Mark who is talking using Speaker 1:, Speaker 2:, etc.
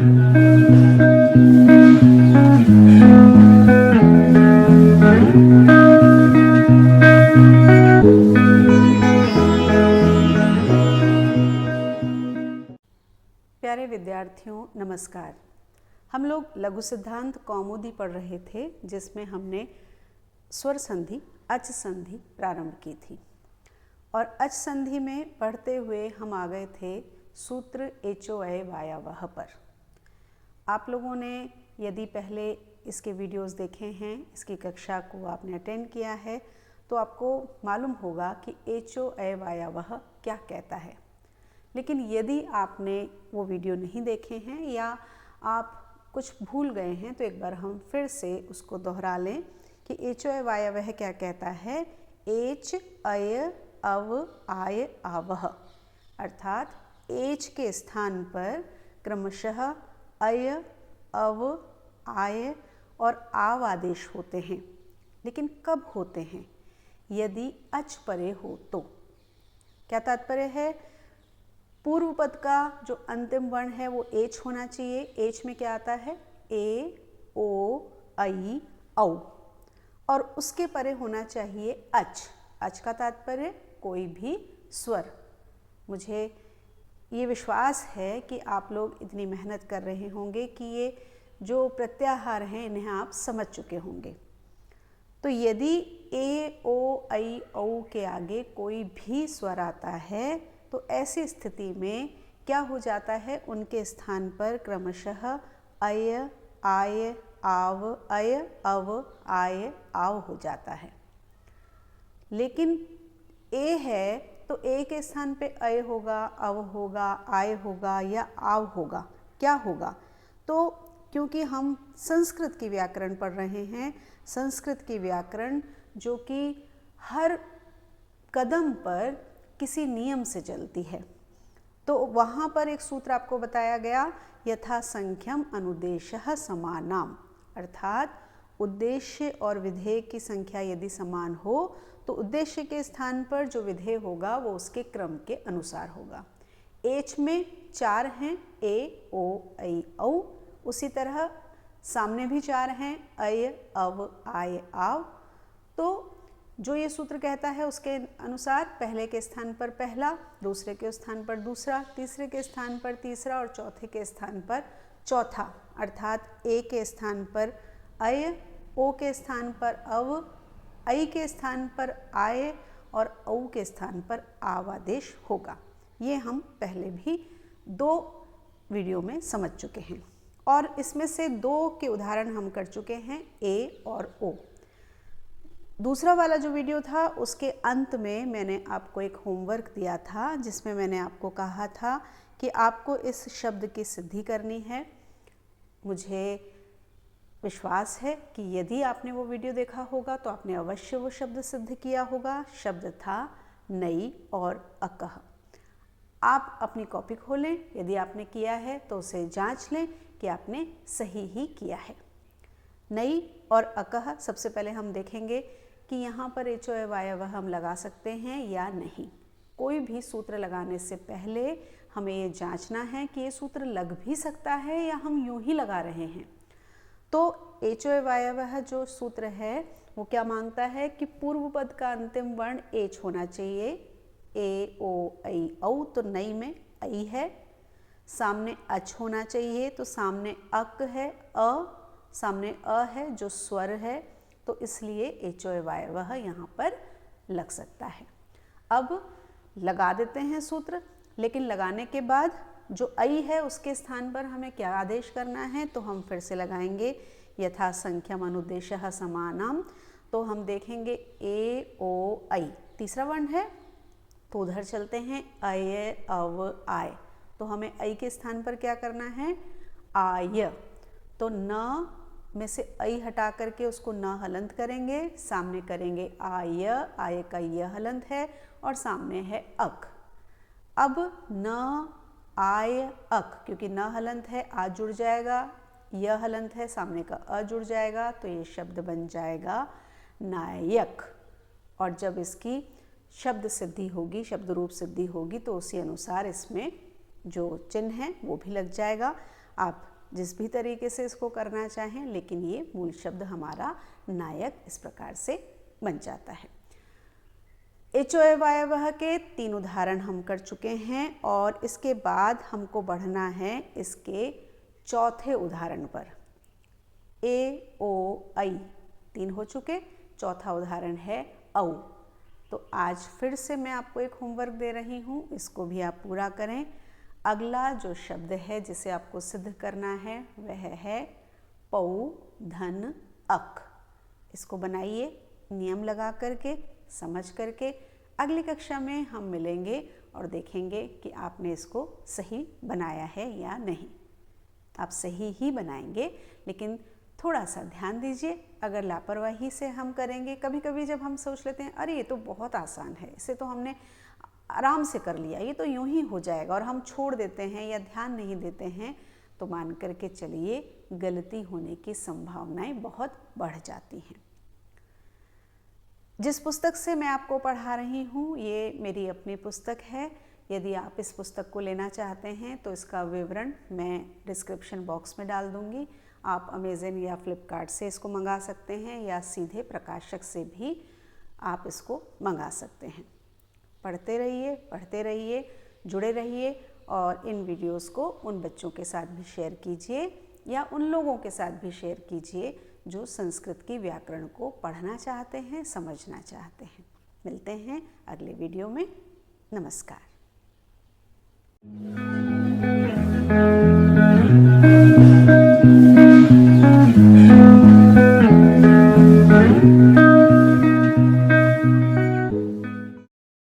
Speaker 1: प्यारे विद्यार्थियों नमस्कार। हम लोग लघु सिद्धांत कौमुदी पढ़ रहे थे, जिसमें हमने स्वर संधि अच संधि प्रारंभ की थी और अच संधि में पढ़ते हुए हम आ गए थे सूत्र एचो अय वायावह पर। आप लोगों ने यदि पहले इसके वीडियोस देखे हैं, इसकी कक्षा को आपने अटेंड किया है, तो आपको मालूम होगा कि एचो अय वायावह क्या कहता है। लेकिन यदि आपने वो वीडियो नहीं देखे हैं या आप कुछ भूल गए हैं, तो एक बार हम फिर से उसको दोहरा लें कि एचो अय वायावह क्या कहता है। एच अय अव आय आवह, अर्थात एच के स्थान पर क्रमशः अय अव आय और आव आदेश होते हैं। लेकिन कब होते हैं? यदि अच परे हो तो। क्या तात्पर्य है? पूर्व पद का जो अंतिम वर्ण है वो एच होना चाहिए। एच में क्या आता है? ए, ओ, आई, औ, और उसके परे होना चाहिए अच। अच का तात्पर्य कोई भी स्वर। मुझे ये विश्वास है कि आप लोग इतनी मेहनत कर रहे होंगे कि ये जो प्रत्याहार हैं इन्हें आप समझ चुके होंगे। तो यदि ए, ओ, आई, औ के आगे कोई भी स्वर आता है तो ऐसी स्थिति में क्या हो जाता है? उनके स्थान पर क्रमशः अय, आय, आव, अय, अव, आय, आव हो जाता है। लेकिन ए है तो ए के स्थान पे अय होगा, अव होगा, आय होगा या आव होगा। क्या होगा? तो क्योंकि हम संस्कृत की व्याकरण पढ़ रहे हैं, संस्कृत की व्याकरण जो कि हर कदम पर किसी नियम से चलती है, तो वहाँ पर एक सूत्र आपको बताया गया, यथा संख्यम अनुदेशः समानाम, अर्थात उद्देश्य और विधेय की संख्या यदि समान हो तो उद्देश्य के स्थान पर जो विधेय होगा वो उसके क्रम के अनुसार होगा। एच में 4 हैं, ए, ओ, आई, औ। उसी तरह सामने भी 4 हैं, अय, अव, आय, आव। तो जो ये सूत्र कहता है उसके अनुसार पहले के स्थान पर पहला, दूसरे के स्थान पर दूसरा, तीसरे के स्थान पर तीसरा और चौथे के स्थान पर चौथा, अर्थात ए के स्थान पर अय, ओ के स्थान पर अव, आई के स्थान पर आय और औ के स्थान पर आव आदेश होगा। ये हम पहले भी 2 वीडियो में समझ चुके हैं और इसमें से 2 के उदाहरण हम कर चुके हैं, ए और ओ। दूसरा वाला जो वीडियो था उसके अंत में मैंने आपको एक होमवर्क दिया था, जिसमें मैंने आपको कहा था कि आपको इस शब्द की सिद्धि करनी है। मुझे विश्वास है कि यदि आपने वो वीडियो देखा होगा तो आपने अवश्य वो शब्द सिद्ध किया होगा। शब्द था नई और अकह। आप अपनी कॉपी खोलें, यदि आपने किया है तो उसे जांच लें कि आपने सही ही किया है। नई और अकह, सबसे पहले हम देखेंगे कि यहाँ पर एचो अय वायावह हम लगा सकते हैं या नहीं। कोई भी सूत्र लगाने से पहले हमें ये जांचना है कि ये सूत्र लग भी सकता है या हम यूं ही लगा रहे हैं। तो एचो अय वायावह जो सूत्र है वो क्या मांगता है कि पूर्व पद का अंतिम वर्ण एच होना चाहिए। ए, ओ, आई, औ, तो नई में आई है। सामने अच होना चाहिए, तो सामने अक है, अ, सामने अ है जो स्वर है, तो इसलिए एचो अय वायावह यहाँ पर लग सकता है। अब लगा देते हैं सूत्र, लेकिन लगाने के बाद जो आई है उसके स्थान पर हमें क्या आदेश करना है, तो हम फिर से लगाएंगे यथा संख्यम अनुदेशः समानाम। तो हम देखेंगे ए, ओ, आई, तीसरा वर्ण है तो उधर चलते हैं, अय, अव, आय। तो हमें आई के स्थान पर क्या करना है? आय। तो न में से आई हटा करके उसको न हलंत करेंगे, सामने करेंगे आय, आय का य हलंत है और सामने है अक। अब न, आय, अक, क्योंकि न हलंत है आ जुड़ जाएगा, य हलंत है सामने का अ जुड़ जाएगा, तो ये शब्द बन जाएगा नायक। और जब इसकी शब्द सिद्धि होगी, शब्द रूप सिद्धि होगी, तो उसी अनुसार इसमें जो चिन्ह है वो भी लग जाएगा। आप जिस भी तरीके से इसको करना चाहें, लेकिन ये मूल शब्द हमारा नायक इस प्रकार से बन जाता है। एचोए वायवह के 3 उदाहरण हम कर चुके हैं और इसके बाद हमको बढ़ना है इसके चौथे उदाहरण पर। ए ओ ऐ 3 हो चुके, चौथा उदाहरण है औ। तो आज फिर से मैं आपको एक होमवर्क दे रही हूँ, इसको भी आप पूरा करें। अगला जो शब्द है जिसे आपको सिद्ध करना है वह है पौ धन अक। इसको बनाइए नियम लगा करके, समझ करके। अगली कक्षा में हम मिलेंगे और देखेंगे कि आपने इसको सही बनाया है या नहीं। आप सही ही बनाएंगे, लेकिन थोड़ा सा ध्यान दीजिए। अगर लापरवाही से हम करेंगे, कभी कभी जब हम सोच लेते हैं अरे ये तो बहुत आसान है, इसे तो हमने आराम से कर लिया, ये तो यूं ही हो जाएगा, और हम छोड़ देते हैं या ध्यान नहीं देते हैं, तो मान करके चलिए गलती होने की संभावनाएं बहुत बढ़ जाती हैं। जिस पुस्तक से मैं आपको पढ़ा रही हूँ ये मेरी अपनी पुस्तक है। यदि आप इस पुस्तक को लेना चाहते हैं तो इसका विवरण मैं डिस्क्रिप्शन बॉक्स में डाल दूँगी। आप अमेज़न या फ्लिपकार्ट से इसको मंगा सकते हैं या सीधे प्रकाशक से भी आप इसको मंगा सकते हैं। पढ़ते रहिए, जुड़े रहिए और इन वीडियोस को उन बच्चों के साथ भी शेयर कीजिए या उन लोगों के साथ भी शेयर कीजिए जो संस्कृत की व्याकरण को पढ़ना चाहते हैं, समझना चाहते हैं। मिलते हैं अगले वीडियो में। नमस्कार।